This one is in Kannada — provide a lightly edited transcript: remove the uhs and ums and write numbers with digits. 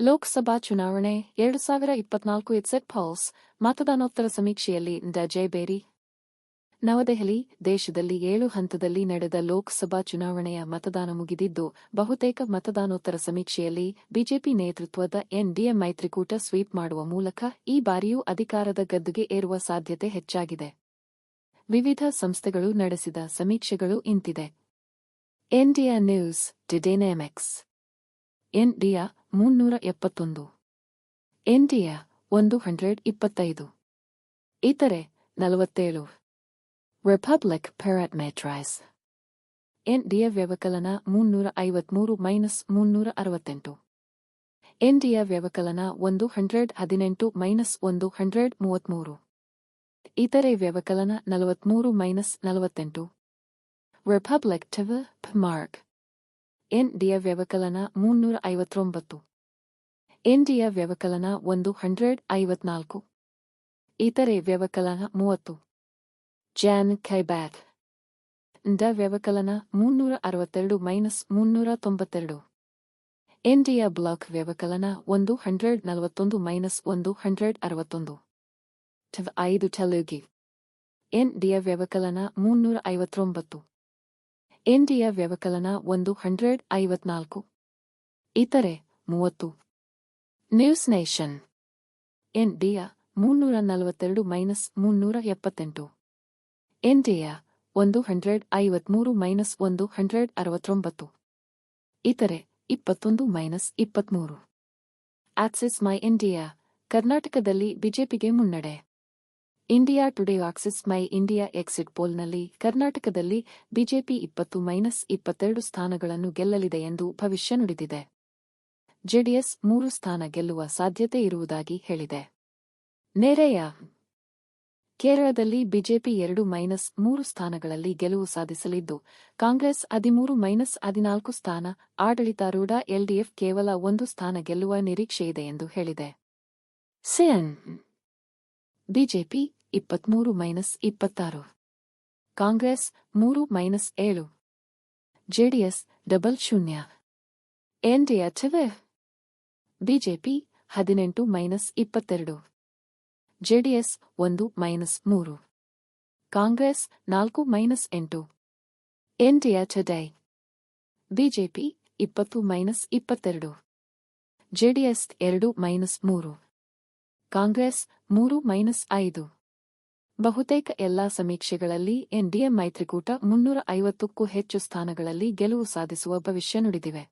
ಲೋಕಸಭಾ ಚುನಾವಣೆ 2024 ಎಕ್ಸಿಟ್ ಪೋಲ್ಸ್ ಮತದಾನೋತ್ತರ ಸಮೀಕ್ಷೆಯಲ್ಲಿ ಜಯಬೇರಿ. ನವದೆಹಲಿ: ದೇಶದಲ್ಲಿ 7 ಹಂತದಲ್ಲಿ ನಡೆದ ಲೋಕಸಭಾ ಚುನಾವಣೆಯ ಮತದಾನ ಮುಗಿದಿದ್ದು, ಬಹುತೇಕ ಮತದಾನೋತ್ತರ ಸಮೀಕ್ಷೆಯಲ್ಲಿ ಬಿಜೆಪಿ ನೇತೃತ್ವದ ಎನ್ಡಿಎ ಮೈತ್ರಿಕೂಟ ಸ್ವೀಪ್ ಮಾಡುವ ಮೂಲಕ ಈ ಬಾರಿಯೂ ಅಧಿಕಾರದ ಗದ್ದುಗೆ ಏರುವ ಸಾಧ್ಯತೆ ಹೆಚ್ಚಾಗಿದೆ. ವಿವಿಧ ಸಂಸ್ಥೆಗಳು ನಡೆಸಿದ ಸಮೀಕ್ಷೆಗಳು ಇಂತಿದೆ. India news D Dynamics. India 371, India 125, ಇತರೆ 47, ರಿಪಬ್ಲಿಕ್ ಪ್ಯಾರಾಮೀಟರ್ಸ್. ಇಂಡಿಯಾ ವ್ಯವಕಲನ 353-368, ಇಂಡಿಯಾ ವ್ಯವಕಲನ 118-133, ಇತರೆ ವ್ಯವಕಲನ 43-48, ರಿಪಬ್ಲಿಕ್ ಟಿವ್ ಮಾರ್ಕ್. ಇಂಡಿಯಾ ವ್ಯವಕಲನ 359, ಇಂಡಿಯಾ ವ್ಯವಕಲನ 154, ಇತರೆ ವ್ಯವಕಲನ 30, ಜಾನ್ ಕೈಬ್ಯಾಕ್. ಡ ವ್ಯವಕಲನ 362-392, ಇಂಡಿಯಾ ಬ್ಲಾಕ್ ವ್ಯವಕಲನ 141-161, ಟಿವ್ 5 ತೆಲುಗಿ. ಇಂಡಿಯಾ ವ್ಯವಕಲನ 359, ಇಂಡಿಯಾ ವ್ಯವಕಲನ 154, ಇತರೆ 30. News nation. ಇಂಡಿಯಾ 342-378, ಇಂಡಿಯಾ 153-169, ಇತರೆ 21-23. ಆಕ್ಸಿಸ್ ಮೈ ಇಂಡಿಯಾ. ಕರ್ನಾಟಕದಲ್ಲಿ ಬಿಜೆಪಿಗೆ ಮುನ್ನಡೆ. India today. ಆಕ್ಸಿಸ್ ಮೈ ಇಂಡಿಯಾ ಎಕ್ಸಿಟ್ ಪೋಲ್ನಲ್ಲಿ ಕರ್ನಾಟಕದಲ್ಲಿ ಬಿಜೆಪಿ 20-22 ಸ್ಥಾನಗಳನ್ನು ಗೆಲ್ಲಲಿದೆ ಎಂದು ಭವಿಷ್ಯ ನುಡಿದಿದೆ. ಜೆಡಿಎಸ್ 3 ಸ್ಥಾನ ಗೆಲ್ಲುವ ಸಾಧ್ಯತೆ ಇರುವುದಾಗಿ ಹೇಳಿದೆ. ನೆರೆಯ ಕೇರಳದಲ್ಲಿ ಬಿಜೆಪಿ 2-3 ಸ್ಥಾನಗಳಲ್ಲಿ ಗೆಲುವು ಸಾಧಿಸಲಿದ್ದು, ಕಾಂಗ್ರೆಸ್ 13-14 ಸ್ಥಾನ, ಆಡಳಿತಾರೂಢ ಎಲ್ಡಿಎಫ್ ಕೇವಲ 1 ಸ್ಥಾನ ಗೆಲ್ಲುವ ನಿರೀಕ್ಷೆಯಿದೆ ಎಂದು ಹೇಳಿದೆ. CN. BJP 23-26, Congress 3-7, JDS 00. India TV. BJP 18-22, JDS 1-3, Congress 4-8. India today. BJP 20-22, JDS 2-3, Congress 3-5. ಬಹುತೇಕ ಎಲ್ಲಾ ಸಮೀಕ್ಷೆಗಳಲ್ಲಿ ಎನ್ಡಿಎ ಮೈತ್ರಿಕೂಟ 350ಕ್ಕೂ ಹೆಚ್ಚು ಸ್ಥಾನಗಳಲ್ಲಿ ಗೆಲುವು ಸಾಧಿಸುವ ಭವಿಷ್ಯ ನುಡಿದಿವೆ.